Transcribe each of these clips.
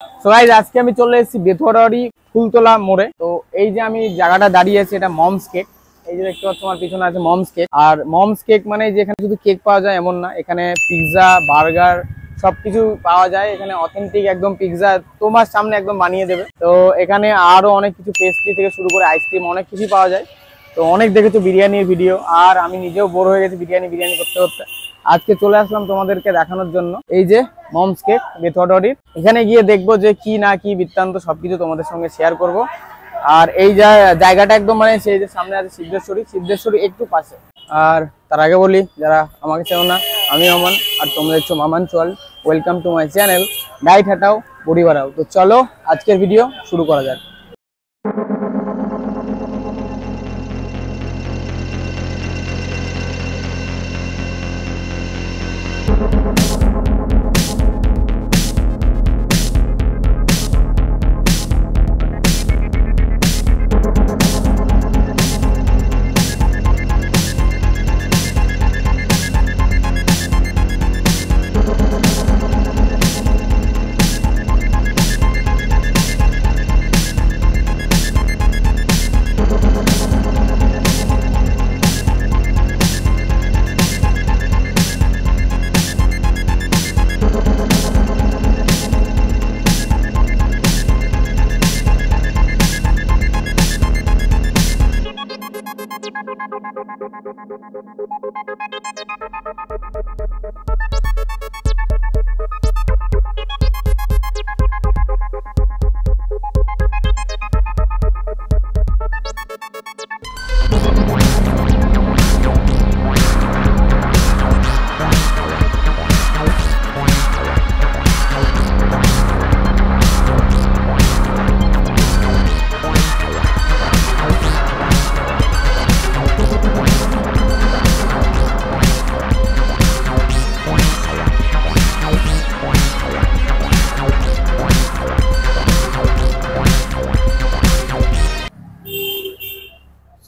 So guys আজকে আমি চলে এসেছি বেথুয়ারি ফুলতলা মোড়ে। তো এই যে আমি জায়গাটা দাঁড়িয়ে আছি এটা মমস কেক। এই যে দেখতে পাচ্ছ আমার পিছনে আছে মমস কেক। আর মমস কেক মানে যে এখানে শুধু কেক পাওয়া যায় এমন না, এখানে পিৎজা বার্গার সবকিছু পাওয়া যায়। এখানে অথেন্টিক একদম পিৎজা তোমার সামনে একদম বানিয়ে দেবে। তো এখানে আরো অনেক কিছু পেস্ট্রি থেকে শুরু করে আইসক্রিম অনেক কিছু পাওয়া যায়। তো অনেক দেখেছো বিরিয়ানির ভিডিও, আর আমি নিজেও বোর হয়ে গেছি বিরিয়ানি করতে করতে। আজকে চলে আসলাম তোমাদেরকে দেখানোর জন্য এই যে মমস কেক বেথুয়ারির। এখানে গিয়ে দেখবো যে কি না কি বৃত্তান্ত সবকিছু তোমাদের সঙ্গে শেয়ার করব। আর এই জায়গাটা একদম মানে সেই যে সামনে আছে সিদ্ধেশ্বরী একটু পাশে। আর তার আগে বলি, যারা আমাকে চেনো না, আমি অমন আর তোমরা দেখছো মামান চল। ওয়েলকাম টু মাই চ্যানেল ডাইট হাটাও বডি বাড়াও। তো চলো আজকের ভিডিও শুরু করা যাক।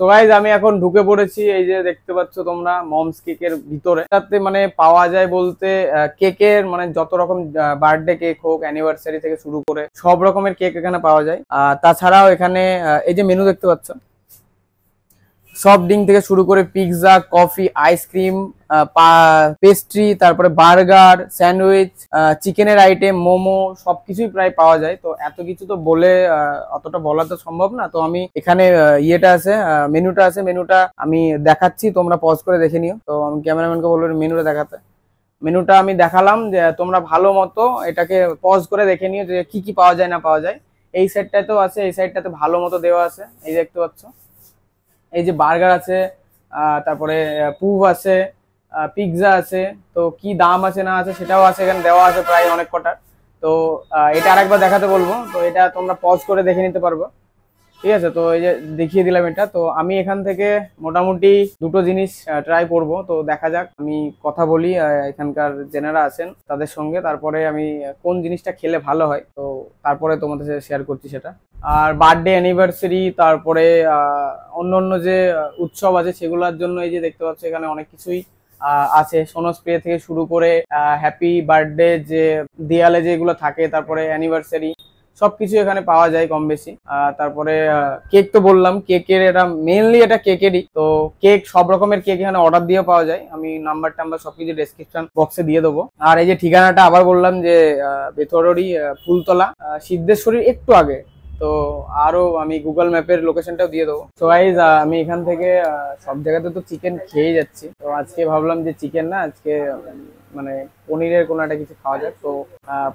সো গাইজ আমি এখন ঢুকে পড়েছি, এই যে দেখতে পাচ্ছ তোমরা মমস কেকের ভিতরে। তাতে মানে পাওয়া যায় বলতে কেকের মানে যত রকম বার্থডে কেক হোক, অ্যানিভার্সারি থেকে শুরু করে সব রকমের কেক এখানে পাওয়া যায়। তাছাড়াও এখানে এই যে মেনু দেখতে পাচ্ছ, সফট ড্রিঙ্ক থেকে শুরু করে পিৎজা, কফি, আইসক্রিম, পেস্ট্রি, তারপরে বার্গার, স্যান্ডউইচ, চিকেনের আইটেম, মোমো সবকিছুই প্রায় পাওয়া যায়। তো এত কিছু তো বলে অতটা বলা তো সম্ভব না। তো আমি এখানে ইয়েটা আছে, মেনুটা আমি দেখাচ্ছি, তোমরা পজ করে দেখে নিও। তো আমি ক্যামেরাম্যানকে বলবো মেনুটা দেখাতে। মেনুটা আমি দেখালাম, যে তোমরা ভালো মতো এটাকে পজ করে দেখে নিও যে কি কি পাওয়া যায় না পাওয়া যায়। এই সাইডটাতেও আছে, এই সাইডটাতে ভালো মতো দেওয়া আছে। এই দেখতে পাচ্ছ, এই যে বার্গার আছে, তারপরে পুভ আছে, পিৎজা আছে। তো কি দাম আছে না আছে সেটাও আছে, এখানে দেওয়া আছে প্রায় অনেক কটার। তো এটা আরেকবার দেখাতে বলবো, তো এটা তোমরা পজ করে দেখে নিতে পারবো। ঠিক আছে, তো এই যে দেখিয়ে দিলাম এটা। তো আমি এখান থেকে মোটামুটি দুটো জিনিস ট্রাই করব। তো দেখা যাক, আমি কথা বলি এখানকার যেনারা আছেন তাদের সঙ্গে, তারপরে আমি কোন জিনিসটা খেলে ভালো হয় তো তারপরে তোমাদের সাথে শেয়ার করছি সেটা। আর বার্থডে, অ্যানিভার্সারি, তারপরে অন্য যে উৎসব আছে সেগুলোর জন্য এই যে দেখতে পাচ্ছ এখানে অনেক কিছুই আছে। সোনো স্প্রে থেকে শুরু করে হ্যাপি বার্থডে যে দেয়ালে যেগুলো থাকে, তারপরে অ্যানিভার্সারি সবকিছু এখানে পাওয়া যায় কম বেশি। তারপরে কেক তো বললাম, কেকের এটা মেইনলি এটা কেকেরই। তো কেক সব রকমের কেক এখানে অর্ডার দিয়ে পাওয়া যায়। আমি নাম্বার টাম্বার সবকিছু ডেসক্রিপশন বক্সে দিয়ে দেবো। আর এই যে ঠিকানাটা আবার বললাম, যে বেথুয়ারি ফুলতলা, সিদ্ধেশ্বরীর একটু আগে। তো আরো আমি গুগল ম্যাপের লোকেশনটাও দিয়ে দেবো। তো গাইজ আমি এখান থেকে সব জায়গাতে তো চিকেন খেয়ে যাচ্ছি, তো আজকে ভাবলাম যে চিকেন না, আজকে মানে পনিরের কোনো একটা কিছু খাওয়া যাক। তো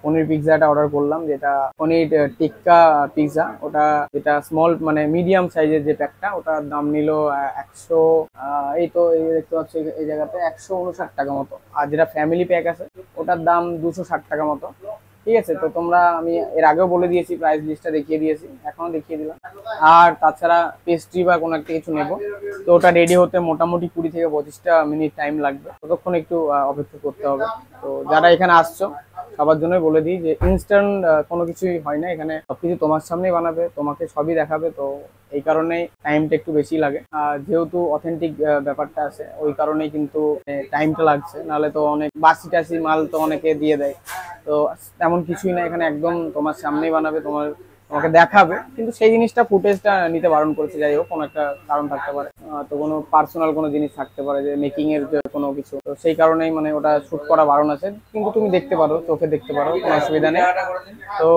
পনির পিৎজাটা অর্ডার করলাম, যেটা পনির টিক্কা পিৎজা। ওটা যেটা স্মল মানে মিডিয়াম সাইজের যে প্যাকটা, ওটার দাম নিল 100, এই তো এই দেখতে পাচ্ছি এই জায়গাতে 159 টাকা মতো। আর যেটা ফ্যামিলি প্যাক আছে ওটার দাম 260 টাকা মতো। ঠিক আছে, তো তোমরা আমি এর আগেও বলে দিয়েছি, প্রাইস লিস্টটা দেখিয়ে দিয়েছি, এখনো দেখিয়ে দিলাম। আর তাছাড়া পেস্ট্রি বা কোনো একটা কিছু নেব, তো ওটা রেডি হতে মোটামুটি 20 থেকে 25টা মিনিট টাইম লাগবে, ততক্ষণ একটু অপেক্ষা করতে হবে। তো যারা এখানে আসছো সবার জন্যই বলে দিই যে ইনস্ট্যান্ট কোনো কিছুই হয় না এখানে, সবকিছু তোমার সামনেই বানাবে, তোমাকে সবই দেখাবে। তো এই কারণেই টাইমটা একটু বেশি লাগে। আর যেহেতু অথেন্টিক ব্যাপারটা আছে ওই কারণেই কিন্তু টাইমটা লাগছে, নাহলে তো অনেক বাসি টাসি মাল তো অনেকে দিয়ে দেয়। তো তেমন কিছুই না, এখানে একদম তোমার সামনেই বানাবে, তোমাকে দেখাবে, কিন্তু সেই জিনিসটা ফুটেজটা নিতে বারণ করেছে। যাই হোক, কোনো একটা কারণ থাকতে পারে, তো কোনো পার্সোনাল কোনো জিনিস থাকতে পারে, যে মেকিং এর যে কোনো কিছু, তো সেই কারণেই মানে ওটা শুট করা বারণ আছে। কিন্তু তুমি দেখতে পারো, চোখে দেখতে পারো, কোনো অসুবিধা নেই। তো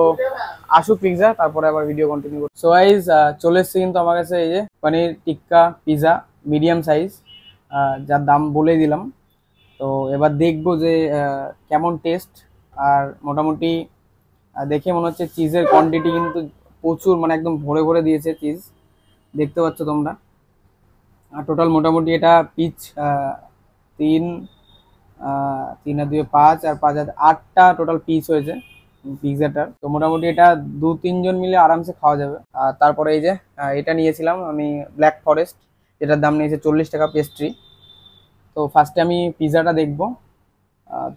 আসুক পিৎজা, তারপরে আবার ভিডিও কন্টিনিউ করবো। সো গাইস, চলে এসছে কিন্তু আমার কাছে এই যে paneer tikka pizza, medium size, যার দাম বলে দিলাম। তো এবার দেখবো যে কেমন টেস্ট। আর মোটামুটি দেখে মনে হচ্ছে চিজের কোয়ান্টিটি কিন্তু প্রচুর, মানে একদম ভরে ভরে দিয়েছে চিজ, দেখতে পাচ্ছ তোমরা। আর টোটাল মোটামুটি এটা পিচ তিন তিন আর দুই পাঁচ, আর পাঁচ আর আটটা টোটাল পিস হয়েছে পিৎজাটার। তো মোটামুটি এটা 2-3 জন মিলে আরামসে খাওয়া যাবে। আর তারপরে এই যে এটা নিয়েছিলাম আমি, ব্ল্যাক ফরেস্ট, যেটার দাম নিয়েছে 40 টাকা পেস্ট্রি। তো ফার্স্টে আমি পিৎজাটা দেখবো।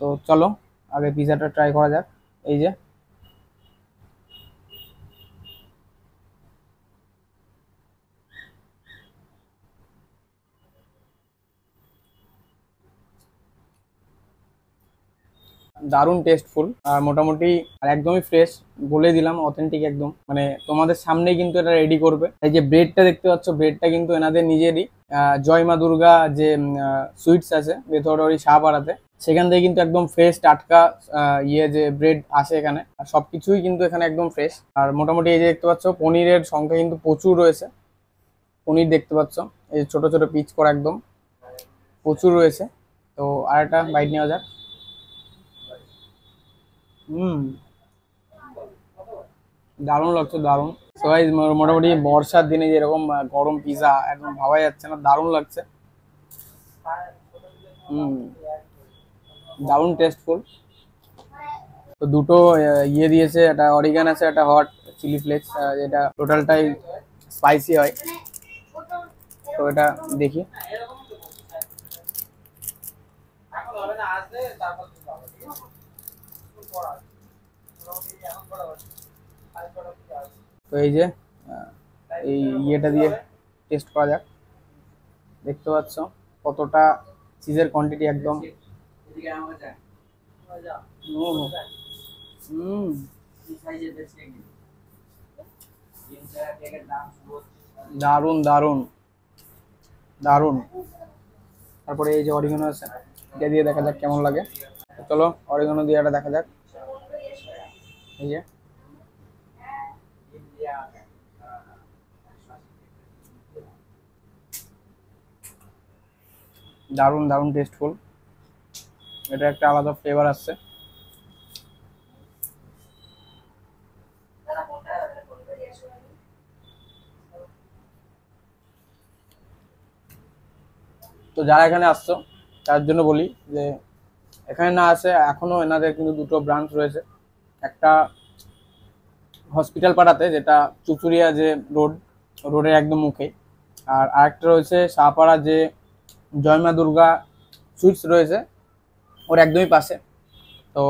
তো চলো আগে পিৎজাটা ট্রাই করা যাক। এই যে দারুণ টেস্টফুল, আর মোটামুটি আর একদমই ফ্রেশ, বলে দিলাম অথেন্টিক একদম, মানে তোমাদের সামনেই কিন্তু এটা রেডি করবে। এই যে ব্রেডটা দেখতে পাচ্ছ, ব্রেডটা কিন্তু এনাদের নিজেরই, জয় মা দুর্গা যে সুইটস আছে বেথরডি শাহপাড়াতে, সেখান থেকে কিন্তু একদম ফ্রেশ টাটকা যে ব্রেড আসে এখানে। আর সবকিছুই কিন্তু এখানে একদম ফ্রেশ। আর মোটামুটি এই যে দেখতে পাচ্ছ, পনিরের সংখ্যা কিন্তু প্রচুর রয়েছে। পনির দেখতে পাচ্ছ, এই যে ছোট ছোট পিচ করা, একদম প্রচুর রয়েছে। তো আর একটা বাইট নেওয়া যাক। হুম, দারুণ লাগছে, দারুণ। সবাই মোটামুটি বর্ষার দিনে যেরকম গরম পিজা একদম ভাবাই যাচ্ছে না, দারুণ লাগছে। হুম, দারুণ টেস্টফুল। তো দুটো দিয়েছে, একটা অরিগান আছে, একটা হট চিলি ফ্লেক্স, যেটা টোটালটাই স্পাইসি হয়। তো এটা দেখি। তো এই যে এই ইয়েটা দিয়ে টেস্ট করা যাক। দেখতে পাচ্ছ কতটা চিজের কোয়ান্টিটি, একদম। হুম, দারুণ দারুণ দারুণ। তারপরে এই যে অরিগানো আছে, এটা দিয়ে দেখা যাক কেমন লাগে। চলো অরিগানো দিয়ে এটা দেখা যাক। এই যে দারুণ দারুণ টেস্টফুল, এটা একটা আলাদা ফ্লেভার আসছে। তো যারা এখানে আসছো তার জন্য বলি যে এখানে না আসে, এখনো এনাদের কিন্তু দুটো ব্রাঞ্চ রয়েছে। একটা হসপিটাল পাড়াতে, যেটা চুচুড়িয়া যে রোডের একদম মুখে। আর আরেকটা রয়েছে শাহপাড়া, যে জয়মা দুর্গা সুইটস রয়েছে, ওর একদমই পাশে। তো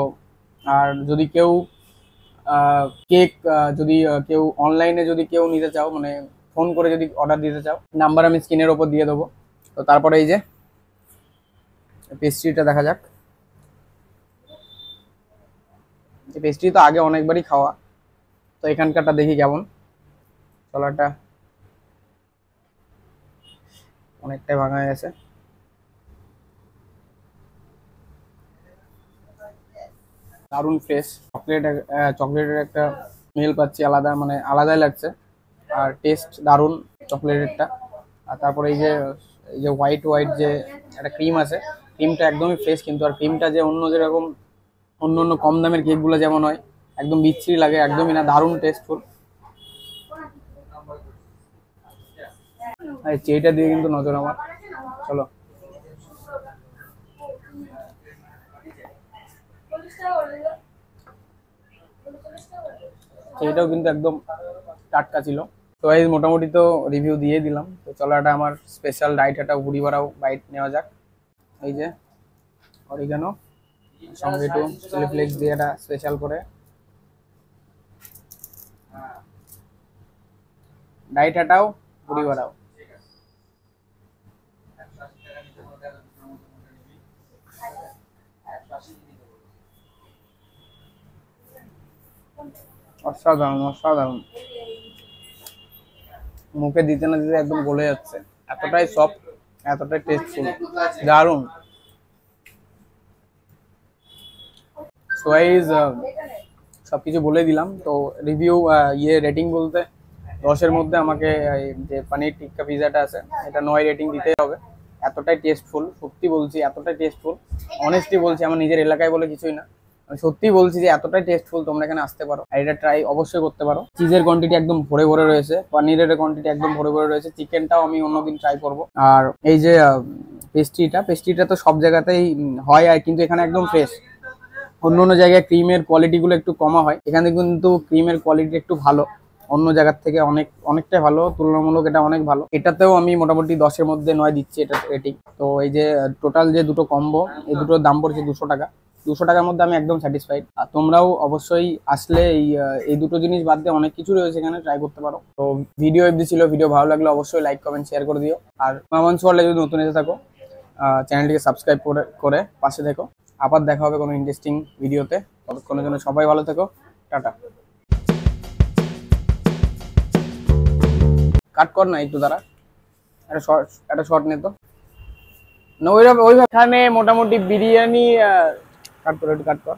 আর যদি কেউ কেক, যদি কেউ অনলাইনে যদি কেউ নিতে চাও, মানে ফোন করে যদি অর্ডার দিতে চাও, নাম্বার আমি স্ক্রিনের ওপর দিয়ে দেবো। তো তারপরে এই যে পেস্ট্রিটা দেখা যাক। এই পেস্ট্রি তো আগে অনেকবারই খাওয়া, তো এখানকারটা দেখি কেমন। চলাটা অনেকটাই ভাঙা হয়ে গেছে। দারুণ ফ্রেশ, চকলেটের একটা স্মেল পাচ্ছি আলাদা, মানে আলাদাই লাগছে। আর টেস্ট দারুণ চকলেটেরটা। আর তারপরে এই যে হোয়াইট হোয়াইট যে একটা ক্রিম আছে, ক্রিমটা একদমই ফ্রেশ কিন্তু। আর ক্রিমটা যে অন্য যেরকম অন্য অন্য কম দামের কেকগুলো যেমন হয়, একদম বিচ্ছিরি লাগে, একদমই না, দারুণ টেস্টফুল। আর চেইটা দিয়ে কিন্তু নজর আমার। চলো, চেইটাও কিন্তু একদম টাটকা ছিল। তো এই মোটামুটি তো রিভিউ দিয়ে দিলাম। তো চলো এটা আমার স্পেশাল ডাইট, একটা ঘুড়ি ভরাও বাইট নেওয়া যাক। এই যে অরিগানো, সঙ্গে একটু চিলি ফ্লেক্স দিয়ে এটা স্পেশাল করে। ডাইট হাটাও, বুড়ি বাড়াও। অসাধারণ অসাধারণ, মুখে দিতে না দিতে একদম গলে যাচ্ছে, এতটাই সফট, এতটাই টেস্টফুল, দারুণ। সো গাইস সবকিছু বলে দিলাম। তো রিভিউ রেটিং বলতে 10-এর মধ্যে আমাকে যে পানির টিক্কা পিজাটা আছে এটা 9 রেটিং দিতেই হবে। এতটাই টেস্টফুল, সত্যি বলছি এতটাই টেস্টফুল, অনেস্টলি বলছি, আমার নিজের এলাকায় বলে কিছুই না, আমি সত্যি বলছি যে এতটাই টেস্টফুল। তোমরা এখানে আসতে পারো আর এটা ট্রাই অবশ্যই করতে পারো। চিজের কোয়ান্টিটি একদম ভরে ভরে রয়েছে, পনিরের কোয়ান্টিটি একদম ভরে ভরে রয়েছে, চিকেনটাও আমি অন্যদিন ট্রাই করব। আর এই যে পেস্ট্রিটা তো সব জায়গাতেই হয় আর, কিন্তু এখানে একদম ফ্রেশ। অন্য অন্য জায়গায় ক্রিমের কোয়ালিটিগুলো একটু কমা হয়, এখানে কিন্তু ক্রিমের কোয়ালিটি একটু ভালো, অন্য জায়গার থেকে অনেকটাই ভালো, তুলনামূলক এটা অনেক ভালো। এটাতেও আমি মোটামুটি 10-এর মধ্যে 9 দিচ্ছি এটা রেটিং। তো এই যে টোটাল যে দুটো কম্বো, এই দুটোর দাম পড়ছে 200 টাকা। 200 টাকার মধ্যে আমি একদম স্যাটিসফাইড। আর তোমরাও অবশ্যই আসলে এই দুটো জিনিস বাদ দিয়ে অনেক কিছু রয়েছে এখানে, ট্রাই করতে পারো। তো ভিডিও অবধি ছিল, ভিডিও ভালো লাগলে অবশ্যই লাইক কমেন্ট শেয়ার করে দিও। আর মামনস ওয়ার্ল্ডে যদি নতুন এসে থাকো চ্যানেলটিকে সাবস্ক্রাইব করে পাশে থেকো। আবার দেখা হবে কোনো ইন্টারেস্টিং ভিডিওতে, ততক্ষণের জন্য সবাই ভালো থেকো, টাটা। কাট কর না একটু, দাঁড়া, একটা শর্ট নে তো না, ওইভাবে মোটামুটি বিরিয়ানি কাট করে, একটু কাট কর।